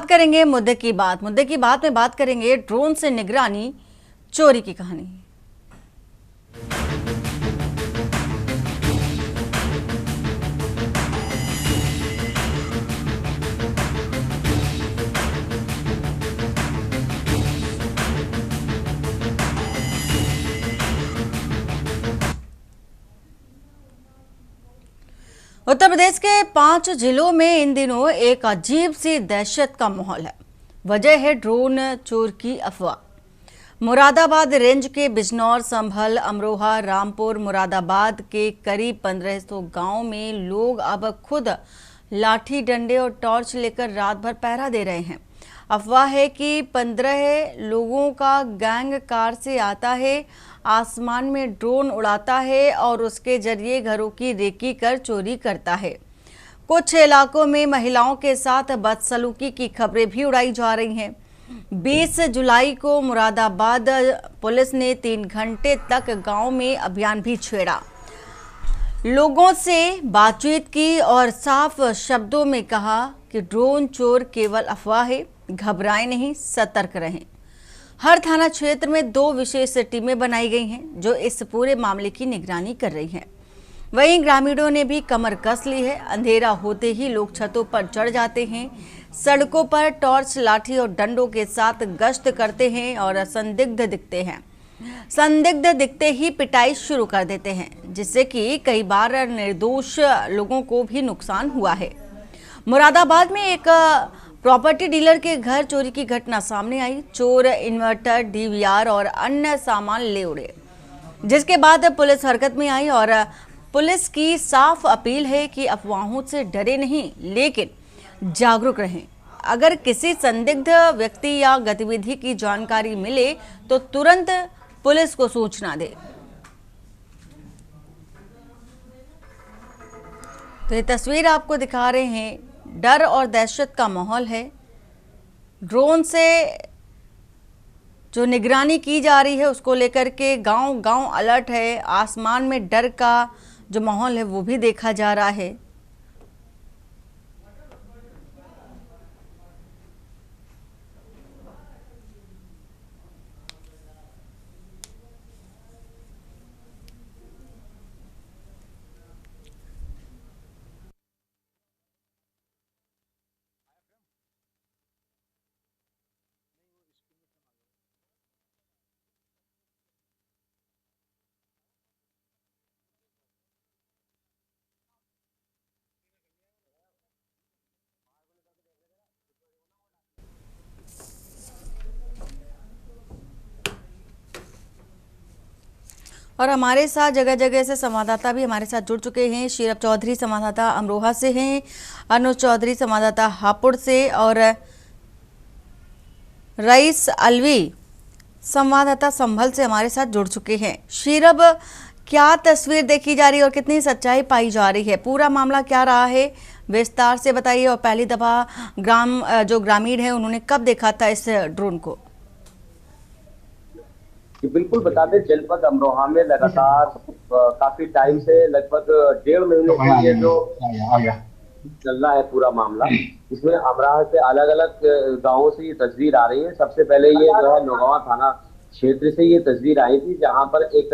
करेंगे मुद्दे की बात में बात करेंगे ड्रोन से निगरानी चोरी की कहानी। उत्तर प्रदेश के 5 जिलों में इन दिनों एक अजीब सी दहशत का माहौल है। वजह है ड्रोन चोर की अफवाह। मुरादाबाद रेंज के बिजनौर, संभल, अमरोहा, रामपुर, मुरादाबाद के करीब 1500 गांव में लोग अब खुद लाठी डंडे और टॉर्च लेकर रात भर पहरा दे रहे हैं। अफवाह है कि 15 लोगों का गैंग कार से आता है, आसमान में ड्रोन उड़ाता है और उसके जरिए घरों की रेकी कर चोरी करता है। कुछ इलाकों में महिलाओं के साथ बदसलूकी की खबरें भी उड़ाई जा रही हैं। 20 जुलाई को मुरादाबाद पुलिस ने 3 घंटे तक गांव में अभियान भी छेड़ा, लोगों से बातचीत की और साफ शब्दों में कहा कि ड्रोन चोर केवल अफवाह है, घबराएं नहीं, सतर्क रहें। हर थाना क्षेत्र में 2 विशेष टीमें बनाई गई हैं जो इस पूरे मामले की निगरानी कर रही हैं। वहीं ग्रामीणों ने भी कमर कस ली है। अंधेरा होते ही लोग छतों पर चढ़ जाते हैं, सड़कों पर टॉर्च, लाठी और डंडों के साथ गश्त करते हैं और संदिग्ध दिखते ही पिटाई शुरू कर देते हैं, जिससे कि कई बार निर्दोष लोगों को भी नुकसान हुआ है। मुरादाबाद में एक प्रॉपर्टी डीलर के घर चोरी की घटना सामने आई। चोर इन्वर्टर, डीवीआर और अन्य सामान ले उड़े, जिसके बाद पुलिस हरकत में आई और पुलिस की साफ अपील है कि अफवाहों से डरे नहीं, लेकिन जागरूक रहें। अगर किसी संदिग्ध व्यक्ति या गतिविधि की जानकारी मिले तो तुरंत पुलिस को सूचना दे। तो ये तस्वीर आपको दिखा रहे हैं, डर और दहशत का माहौल है। ड्रोन से जो निगरानी की जा रही है उसको लेकर के गांव अलर्ट है। आसमान में डर का जो माहौल है वो भी देखा जा रहा है। और हमारे साथ जगह जगह से संवाददाता भी हमारे साथ जुड़ चुके हैं। शीरभ चौधरी संवाददाता अमरोहा से हैं, अनुज चौधरी संवाददाता हापुड़ से और रईस अलवी संवाददाता संभल से हमारे साथ जुड़ चुके हैं। शीरभ, क्या तस्वीर देखी जा रही है और कितनी सच्चाई पाई जा रही है? पूरा मामला क्या रहा है, विस्तार से बताइए। और पहली दफा जो ग्रामीण है उन्होंने कब देखा था इस ड्रोन को? बिल्कुल बता दें, जनपद अमरोहा में लगातार काफी टाइम से लगभग 1.5 महीने से ये जो चल रहा है पूरा मामला, इसमें अमरोहा से अलग अलग गांवों से ये तस्वीर आ रही है। सबसे पहले ये जो है नौगांव थाना क्षेत्र से ये तस्वीर आई थी, जहां पर एक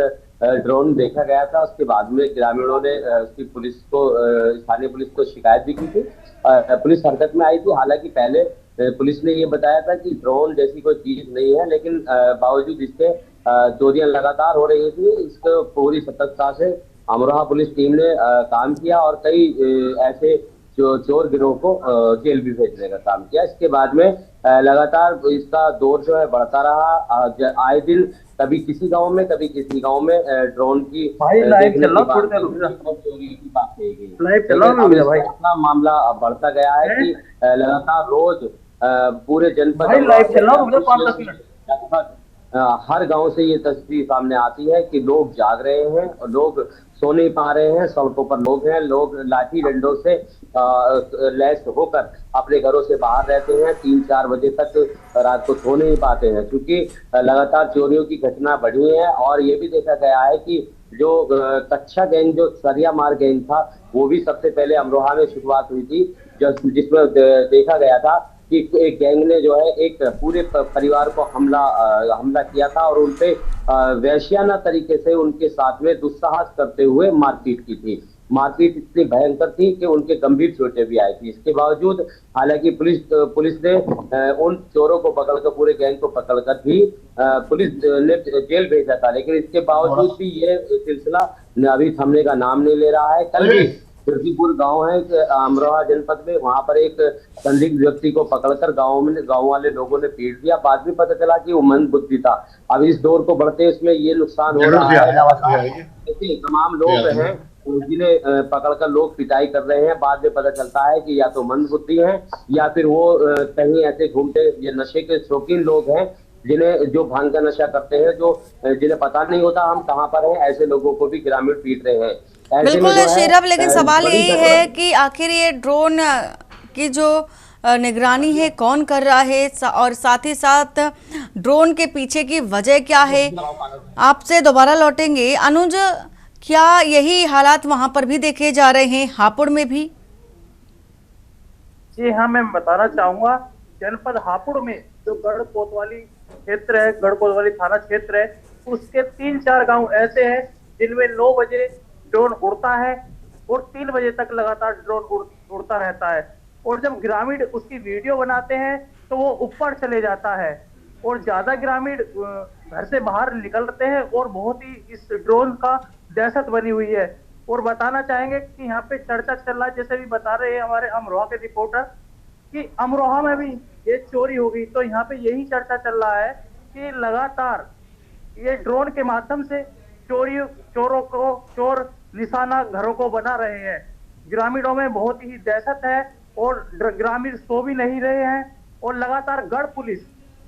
ड्रोन देखा गया था। उसके बाद में ग्रामीणों ने उसकी पुलिस को, स्थानीय पुलिस को शिकायत भी की थी। पुलिस हरकत में आई थी। हालांकि पहले पुलिस ने ये बताया था कि ड्रोन जैसी कोई चीज नहीं है, लेकिन बावजूद इसके चोरियां लगातार हो रही थी। इसको पूरी सतर्कता से अमरोहा पुलिस टीम ने काम किया और कई ऐसे जो चोर गिरोह को जेल भी भेजने का काम किया। इसके बाद में लगातार इसका दौर जो है बढ़ता रहा। आए दिन कभी किसी गांव में, कभी किसी गांव में ड्रोन की अपना मामला बढ़ता गया है कि लगातार रोज पूरे जनपद हर गांव से ये तस्वीर सामने आती है कि लोग जाग रहे हैं और लोग सो नहीं पा रहे हैं। सड़कों पर लोग हैं, लोग लाठी डंडों से लैस होकर अपने घरों से बाहर रहते हैं। 3-4 बजे तक रात को सो नहीं पाते हैं, क्योंकि लगातार चोरियों की घटना बढ़ी है। और ये भी देखा गया है कि जो कच्चा गैंग, जो सरिया मार गैंग था, वो भी सबसे पहले अमरोहा में शुरुआत हुई थी, जिसमें देखा गया था कि एक गैंग ने जो है एक पूरे परिवार को हमला किया था और उनपे वैश्याना तरीके से उनके साथ में दुस्साहस करते हुए मारपीट की थी। मारपीट इतनी भयंकर थी कि उनके गंभीर चोटें भी आई थी। इसके बावजूद हालांकि पुलिस ने उन चोरों को पकड़कर, पूरे गैंग को पकड़कर भी पुलिस ने जेल भेजा था, लेकिन इसके बावजूद भी ये सिलसिला अभी थमने का नाम नहीं ले रहा है। कल भी फिरकीपुर गांव है अमरोहा जनपद में, वहां पर एक संदिग्ध व्यक्ति को पकड़कर गांव वाले लोगों ने पीट दिया। बाद में पता चला कि वो मंदबुद्धि था। अब इस दौर को बढ़ते इसमें ये नुकसान हो रहा है। तमाम लोग हैं जिन्हें पकड़कर लोग पिटाई कर रहे हैं। बाद में पता चलता है कि या तो मंदबुद्धि है या फिर वो कहीं ऐसे घूमते ये नशे के शौकीन लोग हैं जो भांग का नशा करते हैं, जिन्हें पता नहीं होता हम कहाँ पर हैं। ऐसे लोगों को भी ग्रामीण पीट रहे हैं। बिल्कुल शेरब, लेकिन सवाल यही है कि आखिर ये ड्रोन की जो निगरानी है कौन कर रहा है, और साथ ही साथ ड्रोन के पीछे की वजह क्या है। आपसे दोबारा लौटेंगे अनुज, क्या यही हालात वहां पर भी देखे जा रहे हैं, हापुड़ में भी? जी हाँ, मैं बताना चाहूंगा, जनपद हापुड़ में जो गढ़ कोतवाली क्षेत्र है, गढ़ कोतवाली थाना क्षेत्र है, उसके 3-4 गांव ऐसे हैं जिनमें 9 बजे ड्रोन उड़ता है और 3 बजे तक लगातार ड्रोन उड़ता रहता है। और जब ग्रामीण उसकी वीडियो बनाते हैं तो वो ऊपर चले जाता है और ज्यादा ग्रामीण घर से बाहर निकलते हैं और बहुत ही इस ड्रोन का दहशत बनी हुई है। और बताना चाहेंगे कि यहाँ पे चर्चा चल रहा है, जैसे भी बता रहे हैं हमारे अमरोहा के रिपोर्टर, कि अमरोहा में भी ये चोरी हो गई। तो यहाँ पे यही चर्चा चल रहा है कि लगातार ये ड्रोन के माध्यम से चोर निशाना घरों को बना रहे हैं। ग्रामीणों में बहुत ही दहशत है और ग्रामीण सो भी नहीं रहे हैं और लगातार गढ़ पुलिस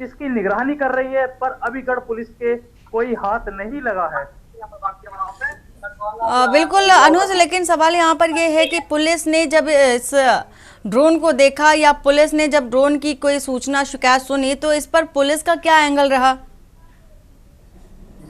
इसकी निगरानी कर रही है, पर अभी गढ़ पुलिस के कोई हाथ नहीं लगा है। बिल्कुल अनुज, लेकिन सवाल यहाँ पर यह है कि पुलिस ने जब इस ड्रोन को देखा या पुलिस ने जब ड्रोन की कोई सूचना शिकायत सुनी तो इस पर पुलिस का क्या एंगल रहा?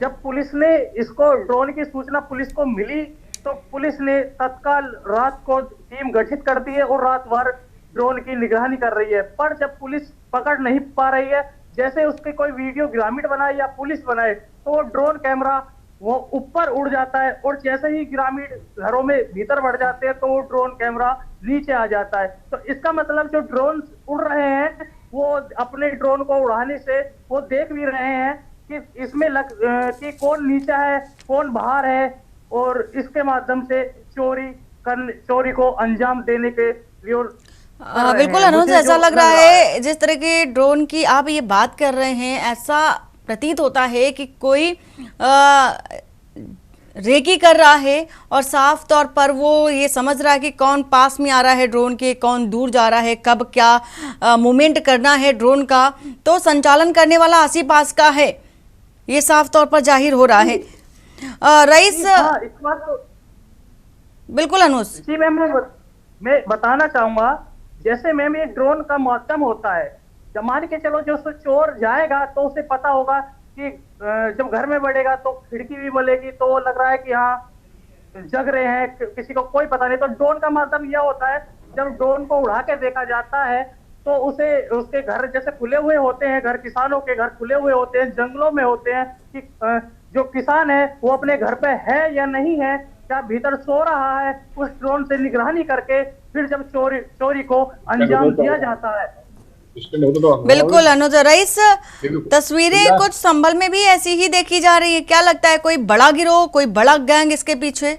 जब पुलिस ने इसको ड्रोन की सूचना पुलिस को मिली तो पुलिस ने तत्काल रात को टीम गठित कर दी है और रात भर ड्रोन की निगरानी कर रही है। पर जब पुलिस पकड़ नहीं पा रही है, जैसे उसके कोई वीडियो ग्रामीण बनाए या पुलिस बनाए तो वो ड्रोन कैमरा वो ऊपर उड़ जाता है और जैसे ही ग्रामीण घरों में भीतर बढ़ जाते हैं तो वो ड्रोन कैमरा नीचे आ जाता है। तो इसका मतलब जो ड्रोन उड़ रहे हैं वो अपने ड्रोन को उड़ाने से वो देख भी रहे हैं कि इसमें कि कौन नीचे है कौन बाहर है, और इसके माध्यम से चोरी को अंजाम देने के लिए बिल्कुल अनुज, ऐसा लग रहा है जिस तरह के ड्रोन की आप ये बात कर रहे हैं, ऐसा प्रतीत होता है कि कोई रेकी कर रहा है और साफ तौर पर वो ये समझ रहा है कि कौन पास में आ रहा है ड्रोन के, कौन दूर जा रहा है, कब क्या मूवमेंट करना है ड्रोन का। तो संचालन करने वाला आसी पास का है, ये साफ तौर पर जाहिर हो रहा है। रईस, बिल्कुल अनुज जी मैम, मैं बताना चाहूंगा, जैसे मैम ये ड्रोन का मौसम होता है, जब मान के चलो जो चोर जाएगा तो उसे पता होगा कि जब घर में बढ़ेगा तो खिड़की भी बोलेगी तो वो लग रहा है कि हाँ जग रहे हैं, किसी को कोई पता नहीं। तो ड्रोन का मतलब यह होता है, जब ड्रोन को उड़ा के देखा जाता है तो उसके घर जैसे खुले हुए होते हैं, घर किसानों के घर खुले हुए होते हैं, जंगलों में होते हैं, कि जो किसान है वो अपने घर पे है या नहीं है, क्या भीतर सो रहा है, उस ड्रोन से निगरानी करके फिर जब चोरी को अंजाम दिया जाता है। बिल्कुल अनुज। रईस, तस्वीरें कुछ संभल में भी ऐसी ही देखी जा रही है, क्या लगता है कोई बड़ा गिरोह, कोई बड़ा गैंग इसके पीछे?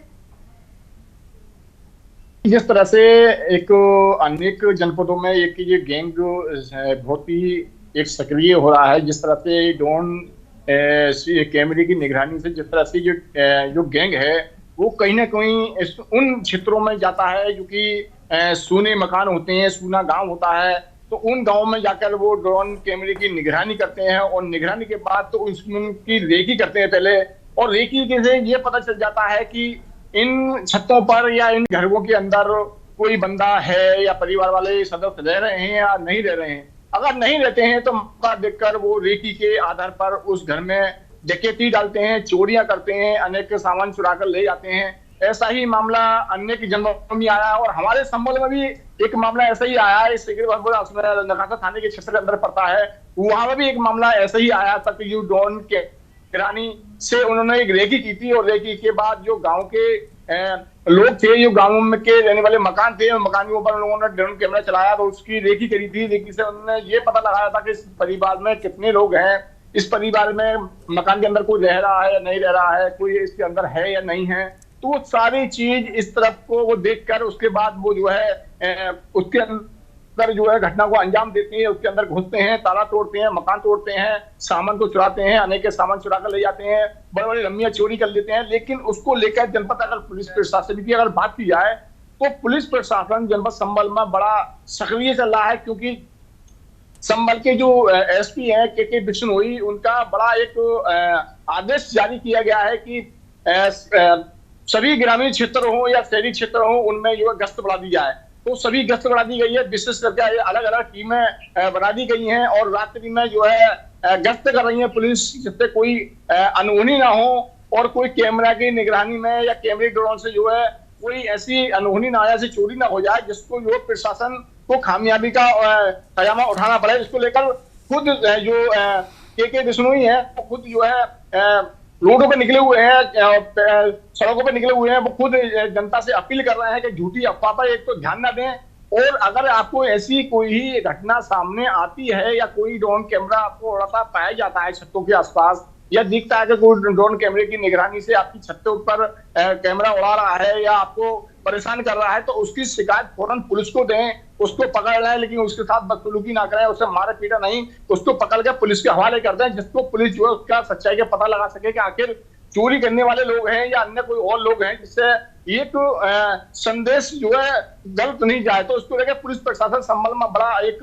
जिस तरह से एक अनेक जनपदों में एक ये गैंग बहुत ही एक सक्रिय हो रहा है, जिस तरह से ड्रोन कैमरे की निगरानी से जिस तरह से जो गैंग है वो कहीं ना कहीं उन क्षेत्रों में जाता है जो कि सूने मकान होते हैं, सूना गांव होता है, तो उन गांवों में जाकर वो ड्रोन कैमरे की निगरानी करते हैं और निगरानी के बाद तो उनकी रेकी करते हैं पहले, और रेकी से ये पता चल जाता है कि इन छतों पर या इन घरों के अंदर कोई बंदा है या परिवार वाले सदस्य रह रहे हैं या नहीं रह रहे हैं। अगर नहीं रहते हैं तो मौका देखकर वो रेकी के आधार पर उस घर में डकैती डालते हैं, चोरियां करते हैं, अनेक सामान चुरा कर ले जाते हैं। ऐसा ही मामला अन्य की जनपदों में आया है और हमारे संभल में भी एक मामला ऐसा ही आया है। नखासा थाने के क्षेत्र के अंदर पड़ता है, वहां पर भी एक मामला ऐसा ही आया था कि डॉन के किरानी से उन्होंने एक रेकी की थी और रेकी के बाद जो गांव के लोग थे, जो गांव में के रहने वाले मकान थे, मकान के ऊपर उन लोगों ने ड्रोन कैमरा चलाया तो उसकी रेकी करी थी। रेकी से उन्होंने ये पता लगाया था कि इस परिवार में कितने लोग हैं, इस परिवार में मकान के अंदर कोई रह रहा है या नहीं रह रहा है, कोई इसके अंदर है या नहीं है। तो वो सारी चीज इस तरफ को वो देखकर उसके बाद वो जो है उसके अंदर जो है घटना को अंजाम देते हैं, उसके अंदर घुसते हैं, ताला तोड़ते हैं, मकान तोड़ते हैं, सामान को चुराते हैं, अनेक सामान चुरा कर ले जाते हैं, बड़े बड़े लम्बियां चोरी कर लेते हैं। लेकिन उसको लेकर जनपद अगर पुलिस प्रशासन की अगर बात की जाए तो पुलिस प्रशासन जनपद संभल में बड़ा सक्रिय चल रहा है, क्योंकि संभल के जो एसपी हैं के बिश्नोई, उनका बड़ा एक आदेश जारी किया गया है कि सभी ग्रामीण क्षेत्र हो या शहरी क्षेत्र हो उनमें जो है गश्त बढ़ा दी जाए। तो सभी गश्त बढ़ा दी गई है, विशेष करके अलग अलग टीमें बना दी गई हैं और रात्रि में जो है गश्त कर रही है पुलिस, जिससे कोई अनहोनी ना हो और कोई कैमरा की निगरानी में या कैमरे ड्रोन से जो है कोई ऐसी अनहोनी ना हो, ऐसी चोरी ना हो जाए जिसको जो प्रशासन को खामियाबी का खजामा उठाना पड़े। इसको लेकर खुद जो के बिश्नोई है वो खुद जो है रोडों पे निकले हुए हैं, सड़कों पे निकले हुए हैं, वो खुद जनता से अपील कर रहे हैं कि झूठी अफवाह पर एक तो ध्यान न दें, और अगर आपको ऐसी कोई ही घटना सामने आती है या कोई ड्रोन कैमरा आपको उड़ाता पाया जाता है छतों के आसपास, या दिखता है कि कोई ड्रोन कैमरे की निगरानी से आपकी छत के ऊपर कैमरा उड़ा रहा है या आपको परेशान कर रहा है, तो उसकी शिकायत फौरन पुलिस को दें, उसको पकड़ लें, लेकिन उसके साथ बदसलूकी ना करें, उसे मारे पीटा नहीं, उसको पकड़ के पुलिस के हवाले कर दें, जिसको पुलिस जो है उसका सच्चाई का पता लगा सके कि आखिर चोरी करने वाले लोग हैं या अन्य कोई और लोग हैं, जिससे ये तो संदेश जो है गलत नहीं जाए। तो उसको लेकर पुलिस प्रशासन संभल में बड़ा एक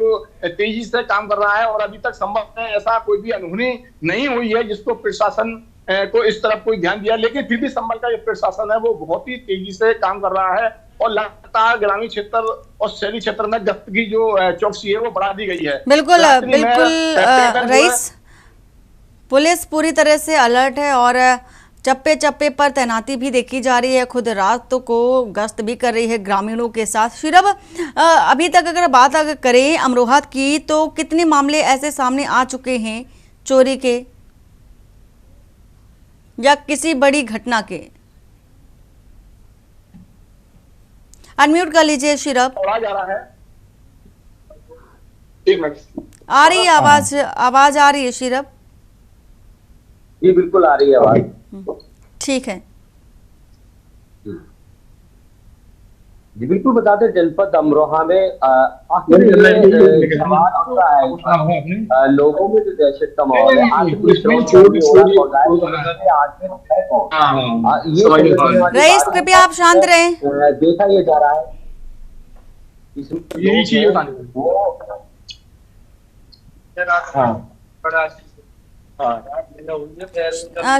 तेजी से काम कर रहा है और अभी तक संभल में ऐसा कोई भी अनहोनी नहीं हुई है जिसको प्रशासन को इस तरफ कोई ध्यान दिया। लेकिन फिर भी संभल का जो प्रशासन है वो बहुत ही तेजी से काम कर रहा है और लगातार ग्रामीण क्षेत्र और शहरी क्षेत्र में गश्त की जो चौकसी है वो बढ़ा दी गई है। बिल्कुल बिल्कुल रईस, पुलिस पूरी तरह से अलर्ट है और चप्पे चप्पे पर तैनाती भी देखी जा रही है, खुद रात को गश्त भी कर रही है ग्रामीणों के साथ। शिरब, अभी तक अगर बात करें अमरोहा की तो कितने मामले ऐसे सामने आ चुके हैं चोरी के या किसी बड़ी घटना के? अनम्यूट कर लीजिए शिरब। जा रहा है, एक मिनट, आ रही है आवाज आ रही है शिरब? जी बिल्कुल आ रही है आवाज। ठीक है जी बिल्कुल, बता दें जनपद अमरोहा में आखिर सवाल उठता है लोगों में जो दहशत का माहौल है, रईस कृपया आप शांत रहें। देखा ये जा रहा है यही चीज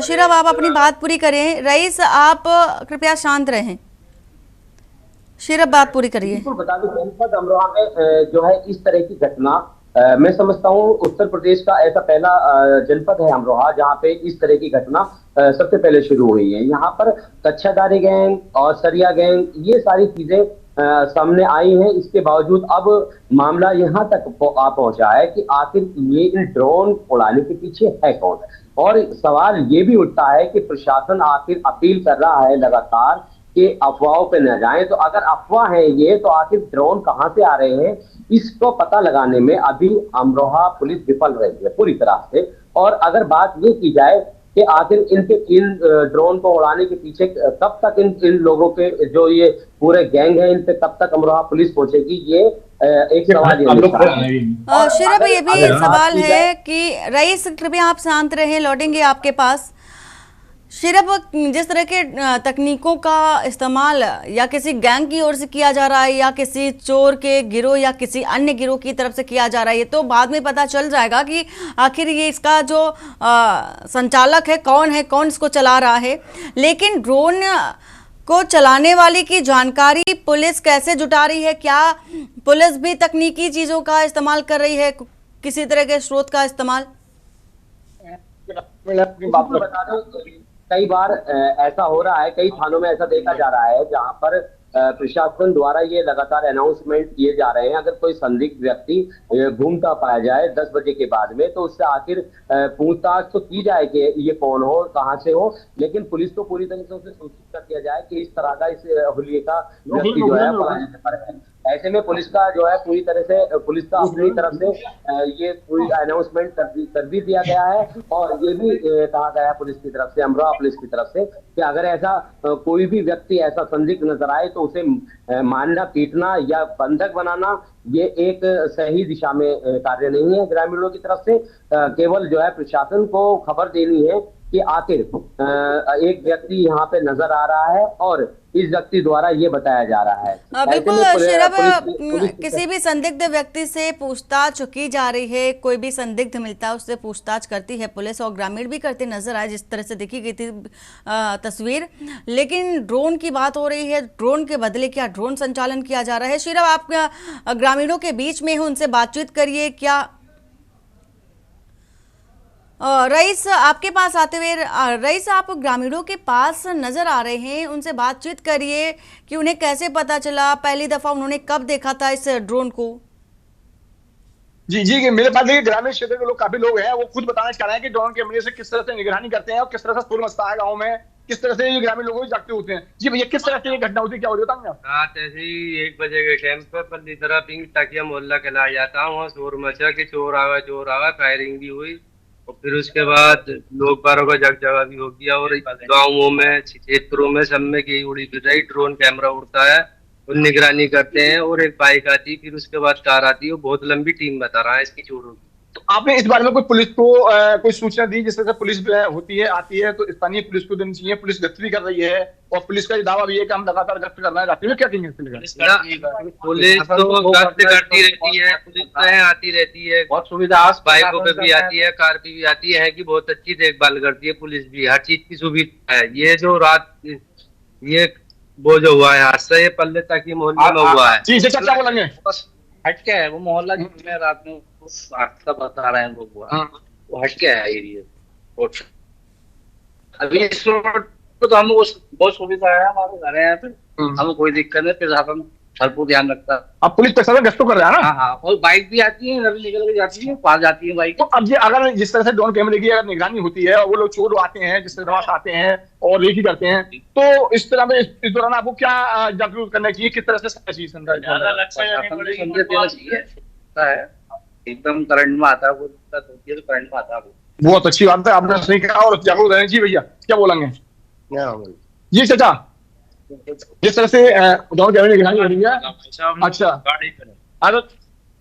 शिरब आप अपनी बात पूरी करें। रईस आप कृपया शांत रहें। शिरब बात पूरी करिए। बिल्कुल बता दें जनपद अमरोहा में जो है इस तरह की घटना मैं समझता हूँ उत्तर प्रदेश का ऐसा पहला जनपद है अमरोहा जहाँ पे इस तरह की घटना सबसे पहले शुरू हुई है। यहाँ पर कच्छाधारी गैंग और सरिया गैंग ये सारी चीजें सामने आई हैं। इसके बावजूद अब मामला यहाँ तक आ पहुंचा है कि आखिर ये इन ड्रोन उड़ाने के पीछे है कौन, और सवाल ये भी उठता है कि प्रशासन आखिर अपील कर रहा है लगातार कि अफवाहों पे न जाएं। तो अगर अफवाह है ये, तो आखिर ड्रोन कहां से आ रहे हैं इसको पता लगाने में अभी अमरोहा पुलिस विफल रही है पूरी तरह से। और अगर बात ये की जाए कि आखिर इन ड्रोन को उड़ाने के पीछे कब तक इन लोगों के जो ये पूरे गैंग है इन पे कब तक अमरोहा पुलिस पहुंचेगी, ये एक सवाल ये शिरब ये भी सवाल है कि रईस कृपया आप शांत रहें, लौटेंगे आपके पास। शिरब जिस तरह के तकनीकों का इस्तेमाल या किसी गैंग की ओर से किया जा रहा है या किसी चोर के गिरोह या किसी अन्य गिरोह की तरफ से किया जा रहा है, तो बाद में पता चल जाएगा कि आखिर ये इसका जो संचालक है, कौन इसको चला रहा है। लेकिन ड्रोन को चलाने वाले की जानकारी पुलिस कैसे जुटा रही है? क्या पुलिस भी तकनीकी चीज़ों का इस्तेमाल कर रही है, किसी तरह के स्रोत का इस्तेमाल? कई बार ऐसा हो रहा है, कई थानों में ऐसा देखा जा रहा है जहां पर प्रशासन द्वारा ये लगातार अनाउंसमेंट किए जा रहे हैं, अगर कोई संदिग्ध व्यक्ति घूमता पाया जाए 10 बजे के बाद में, तो उससे आखिर पूछताछ तो की जाए कि ये कौन हो, कहां से हो, लेकिन पुलिस को पूरी तरीके से उसे सूचित कर दिया जाए कि इस तरह का इस हुलिये का व्यक्ति जो है पलायन पर है। ऐसे में पुलिस का जो है पूरी तरह से, पुलिस का अपनी तरफ से ये पूरी अनाउंसमेंट कर भी दिया गया है, और ये भी कहा गया है पुलिस की तरफ से, अमरोहा पुलिस की तरफ से, कि अगर ऐसा कोई भी व्यक्ति ऐसा संदिग्ध नजर आए तो उसे मारना, पीटना या बंधक बनाना ये एक सही दिशा में कार्य नहीं है ग्रामीणों की तरफ से। केवल जो है प्रशासन को खबर देनी है कि आखिर एक व्यक्ति यहाँ पे नजर आ रहा है और इस व्यक्ति द्वारा ये बताया जा रहा है। बिल्कुल शिरभ, किसी भी संदिग्ध व्यक्ति से पूछताछ की जा रही है, कोई भी संदिग्ध मिलता है उससे पूछताछ करती है पुलिस, और ग्रामीण भी करते नजर आए जिस तरह से देखी गई थी तस्वीर। लेकिन ड्रोन की बात हो रही है, ड्रोन के बदले क्या ड्रोन संचालन किया जा रहा है? शिरभ, आप ग्रामीणों के बीच में हो, उनसे बातचीत करिए। क्या रईस आपके पास आते हुए, रईस आप ग्रामीणों के पास नजर आ रहे हैं, उनसे बातचीत करिए कि उन्हें कैसे पता चला, पहली दफा उन्होंने कब देखा था इस ड्रोन को? जी, मेरे पास देखिए ग्रामीण क्षेत्र के लोग, काफी लोग हैं, वो खुद बताना चाह रहे हैं कि ड्रोन कैमरे से किस तरह से निगरानी करते हैं और किस तरह से शोर मचता है गाँव में, किस तरह से ये ग्रामीण लोगों को जागते होते हैं। जी भैया, किस तरह से ये घटना होती है, क्या हो रही है? रात ऐसे ही 1 बजे के टाइम पर पल्ली तरह पिंक टाकिया मोहल्ला कहलाया जाता है, वहाँ शोर मचा कि चोर आवा, फायरिंग भी हुई, और फिर उसके बाद लोग बारों का जगह भी हो गया, और गाँवों में, क्षेत्रों में, सब में की उड़ी फिर रही, ड्रोन कैमरा उड़ता है और निगरानी करते हैं, और एक बाइक आती, फिर उसके बाद कार आती है, वो बहुत लंबी टीम बता रहा है इसकी चोरों की। तो आपने इस बारे में कोई पुलिस को कोई सूचना दी? जिस तरह से पुलिस होती है, आती है, तो स्थानीय पुलिस को देनी चाहिए, पुलिस गश्त भी कर रही है, और पुलिस का ये दावा भी है कि हम लगातार गश्त कर रहे हैं। रात्रि में क्या कहेंगे? पुलिस तो गश्त करती रहती है, पुलिस आती रहती है, बहुत सुविधा, बाइकों पे भी आती है, कार पे भी आती है, कि बहुत अच्छी देखभाल करती है पुलिस भी, हर चीज की सुविधा है। ये जो रात ये वो जो हुआ है हादसा, ये पल्ले तक ही मोहल्ले में हुआ है। जी, क्या बोलेंगे? हटके है वो मोहल्ला, जिसमें रात में हादसा बता रहे हैं लोग, वो हटके है एरिया। अभी इस रोड तो हम बहुत सुविधा है, हमारे घर है यहाँ पे, हमें कोई दिक्कत नहीं, प्रशासन भरपूर ध्यान रखता है। अब पुलिस प्रशासन गश्त कर रहा है ना? हाँ, और बाइक भी आती है, घर निकल के जाती है, पास जाती है बाइक। तो अब ये अगर जिस तरह से ड्रोन कैमरे की अगर निगरानी होती है और वो लोग चोर आते हैं, जिस तरह आते हैं और रेकी करते हैं, तो इस तरह में इस दौरान आपको क्या जागरूक करना चाहिए, किस तरह से एकदम करंट में आता है वो, करंट में आता है वो। बहुत अच्छी बात है, आपने सही कहा, और जागरूक रहना। जी भैया, क्या बोलेंगे? जी चाचा, जिस तरह से ड्रोन कैमरे निगरानी हो रही है, अच्छा,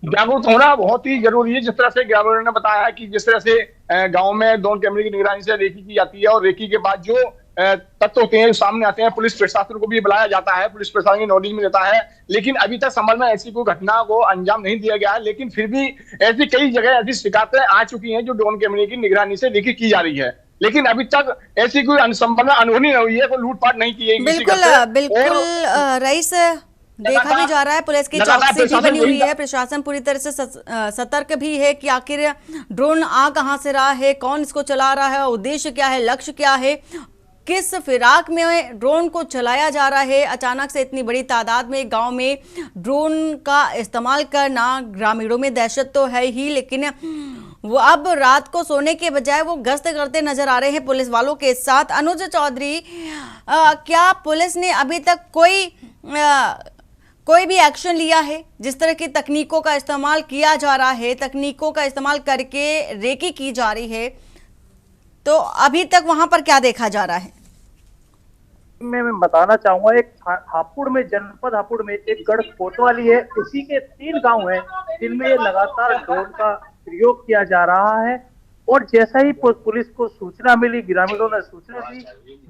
जागरूक होना बहुत ही जरूरी है। जिस तरह से ग्रामीणों ने बताया है कि जिस तरह से गांव में ड्रोन कैमरे की निगरानी से रेकी की जाती है, और रेकी के बाद जो तत्व होते हैं सामने आते हैं, पुलिस प्रशासन को भी बुलाया जाता है, पुलिस प्रशासन की नॉलेज में लेता है, लेकिन अभी तक संभल में ऐसी कोई घटना को अंजाम नहीं दिया गया है। लेकिन फिर भी ऐसी कई जगह ऐसी शिकायतें आ चुकी हैं जो ड्रोन कैमरे की निगरानी से रेकी की जा रही है, लेकिन अभी तक ऐसी कोई अनहोनी नहीं हुई है, कोई लूटपाट नहीं की है। बिल्कुल रईस, देखा भी जा रहा है, पुलिस की चौकसी भी बनी हुई है, प्रशासन पूरी तरह से सतर्क भी है कि आखिर ड्रोन आ कहां से रहा है, कौन इसको चला रहा है, उद्देश्य क्या है, लक्ष्य क्या है, किस फिराक में ड्रोन को चलाया जा रहा है। अचानक से इतनी बड़ी तादाद में गांव में ड्रोन का इस्तेमाल करना, ग्रामीणों में दहशत तो है ही, लेकिन वो अब रात को सोने के बजाय वो गश्त करते नजर आ रहे हैं पुलिस वालों के साथ। अनुज चौधरी, क्या पुलिस ने अभी तक कोई भी एक्शन लिया है? जिस तरह की तकनीकों का इस्तेमाल किया जा रहा है, तकनीकों का इस्तेमाल करके रेकी की जा रही है, तो अभी तक वहां पर क्या देखा जा रहा है? मैं बताना चाहूंगा, एक हापुड़ में, जनपद हापुड़ में एक गढ़ कोतवाली है, उसी के 3 गांव हैं जिनमें ये लगातार ड्रोन का प्रयोग किया जा रहा है। और जैसा ही पुलिस को सूचना मिली, ग्रामीणों ने सूचना दी,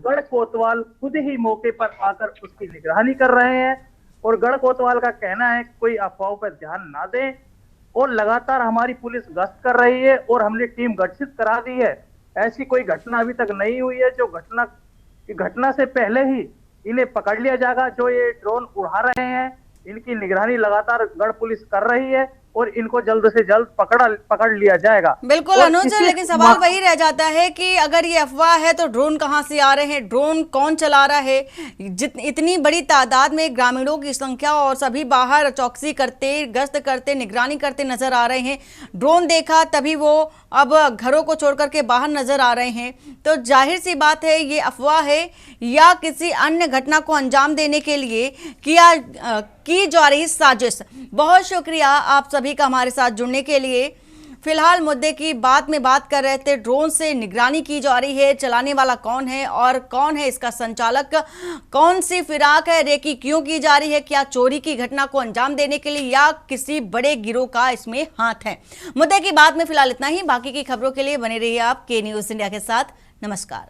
गढ़ कोतवाल खुद ही मौके पर आकर उसकी निगरानी कर रहे हैं। और गढ़ कोतवाल का कहना है कोई अफवाहों पर ध्यान ना दें, और लगातार हमारी पुलिस गश्त कर रही है और हमने टीम गठित करा दी है। ऐसी कोई घटना अभी तक नहीं हुई है जो घटना से पहले ही इन्हें पकड़ लिया जाएगा। जो ये ड्रोन उड़ा रहे हैं, इनकी निगरानी लगातार गढ़ पुलिस कर रही है, और इनको जल्द से जल्द पकड़ लिया जाएगा। बिल्कुल और अनुज, इसी लेकिन सवाल वही रह जाता है कि अगर ये अफवाह है तो ड्रोन कहां से आ रहे हैं, ड्रोन कौन चला रहा है? इतनी बड़ी तादाद में ग्रामीणों की संख्या और सभी बाहर चौकसी करते, गश्त करते, निगरानी करते नजर आ रहे हैं। ड्रोन देखा तभी वो अब घरों को छोड़ करके बाहर नजर आ रहे हैं, तो जाहिर सी बात है ये अफवाह है या किसी अन्य घटना को अंजाम देने के लिए की जा रही साजिश। बहुत शुक्रिया आप सभी का हमारे साथ जुड़ने के लिए। फिलहाल मुद्दे की बात में बात कर रहे थे, ड्रोन से निगरानी की जा रही है, चलाने वाला कौन है और कौन है इसका संचालक, कौन सी फिराक है, रेकी क्यों की जा रही है, क्या चोरी की घटना को अंजाम देने के लिए या किसी बड़े गिरोह का इसमें हाथ है। मुद्दे की बात में फिलहाल इतना ही। बाकी की खबरों के लिए बने रहिए आप के न्यूज़ इंडिया के साथ। नमस्कार।